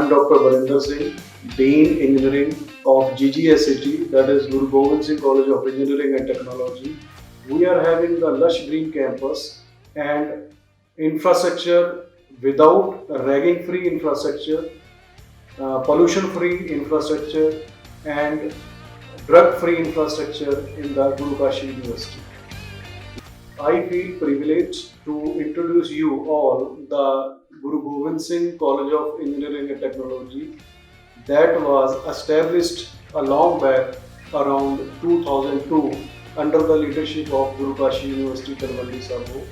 I'm Dr. Barinder Singh, Dean Engineering of GGSET, that is Guru Gobind Singh College of Engineering and Technology. We are having the lush green campus and infrastructure without ragging-free infrastructure, pollution-free infrastructure, and drug-free infrastructure in the Guru Kashi University. I feel privileged to introduce you all the Guru Gobind Singh College of Engineering and Technology that was established a long back around 2002 under the leadership of Guru Kashi University Talwandi Sabo,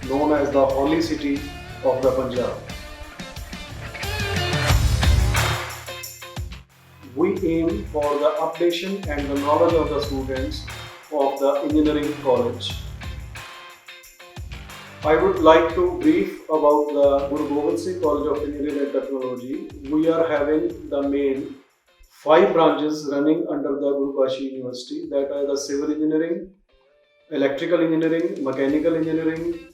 known as the Holy City of the Punjab. We aim for the updation and the knowledge of the students of the engineering college. I would like to brief about the Guru Gobind Singh College of Engineering and Technology. We are having the main 5 branches running under the Guru Kashi University, that are the civil engineering, electrical engineering, mechanical engineering,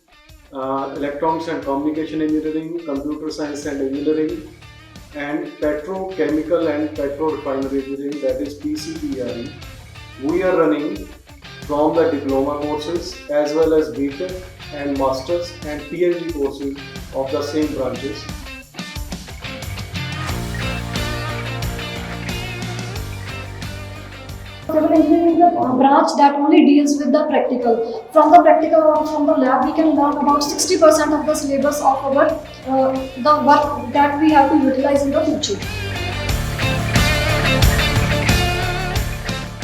electronics and communication engineering, computer science and engineering, and petrochemical and petro-refinery engineering, that is PCPRE. We are running from the diploma courses as well as BTech and masters and PhD courses of the same branches. Civil engineering is a branch that only deals with the practical. From the practical or from the lab, we can learn about 60% of the syllabus of our the work that we have to utilize in the future.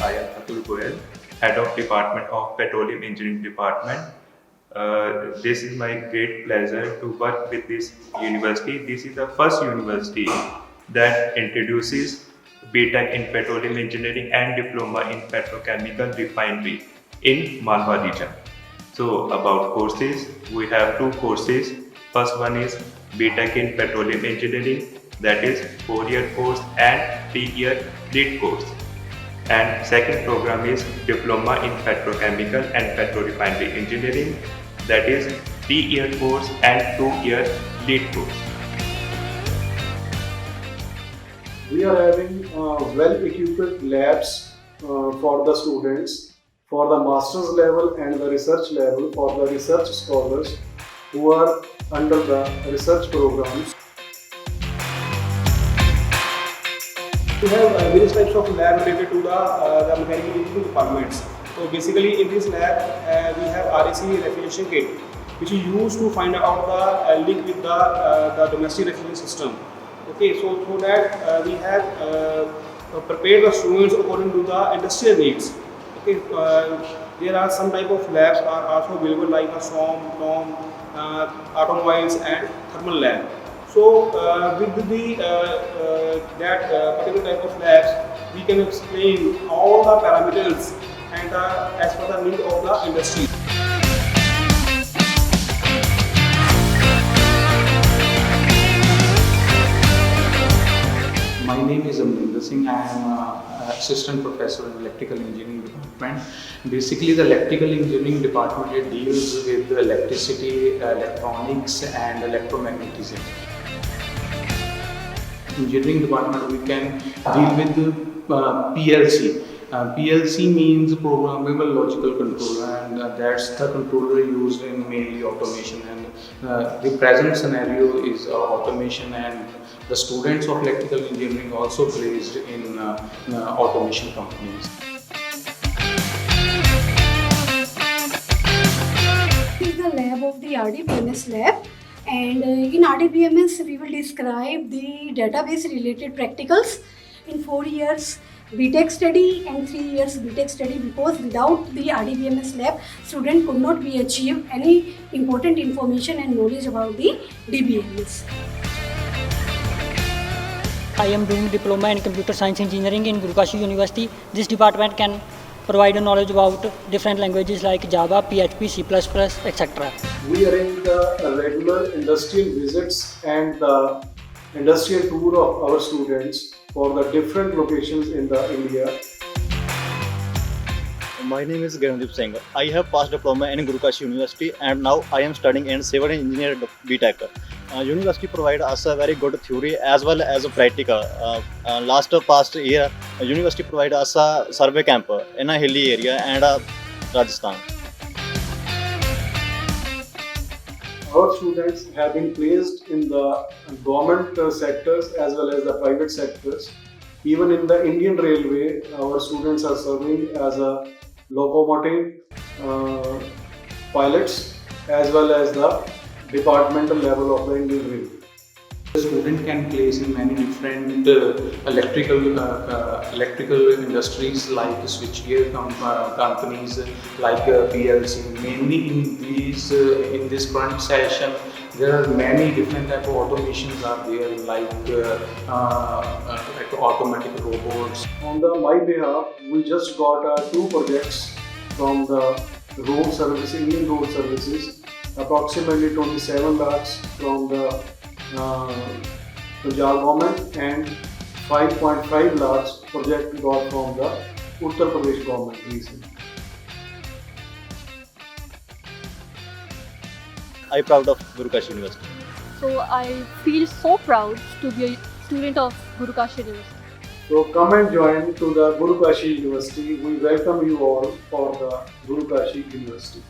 I am Atul Goyal, Head of Department of Petroleum Engineering Department. This is my great pleasure to work with this university. This is the first university that introduces BTech in Petroleum Engineering and Diploma in Petrochemical Refinery in Malwa region. So about courses, we have 2 courses. First one is BTech in Petroleum Engineering, that is 4-year course and 3-year lead course. And second program is Diploma in Petrochemical and Petro-Refinery Engineering, that is 3-year course and 2-year lead course. We are having well-equipped labs for the students, for the master's level and the research level, for the research scholars who are under the research programs. We have various types of lab related to the mechanical engineering departments. So basically in this lab we have RAC refrigeration kit, which is used to find out the link with the domestic refrigeration system. Okay, so that we have prepared the students according to the industrial needs. Okay, there are some type of labs are also available like a SOM, automobiles and thermal lab. So with the that particular type of labs, we can explain all the parameters and as per the need of the industry. My name is Amrinder Singh. I am assistant professor in electrical engineering department. Basically, the electrical engineering department, it deals with electricity, electronics, and electromagnetism. Engineering department, we can deal with PLC. PLC means programmable logical controller, and that's the controller used in mainly automation. And the present scenario is automation, and the students of electrical engineering also placed in automation companies. This is the lab of the RDBMS lab, and in RDBMS we will describe the database related practicals in 4 years BTech study and 3 years BTech study, because without the RDBMS lab, student could not be achieve any important information and knowledge about the DBMS. I am doing diploma in computer science engineering in Guru Kashi University. This department can provide a knowledge about different languages like Java, PHP, C++, etc. We arrange the regular industrial visits and the industrial tour of our students for the different locations in the India. My name is Gagandeep Singh. I have passed diploma in Guru Kashi University and now I am studying in civil engineer BTech. university provide us a very good theory as well as a practical. Past year, university provide us a survey camp in a hilly area and Rajasthan. Our students have been placed in the government sectors as well as the private sectors. Even in the Indian Railway, our students are serving as a locomotive pilots as well as the departmental level of the Indian Railway. The student can place in many different electrical industries like switchgear companies like PLC. Mainly in this current session, there are many different type of automations are there like automatic robots. On my behalf, we just got 2 projects from the road service, Indian road services, approximately 27 lakhs from the Punjab government and 5.5 lakhs project got from the Uttar Pradesh government recently. I'm proud of Guru Kashi University. So I feel so proud to be a student of Guru Kashi University. So come and join to the Guru Kashi University. We welcome you all for the Guru Kashi University.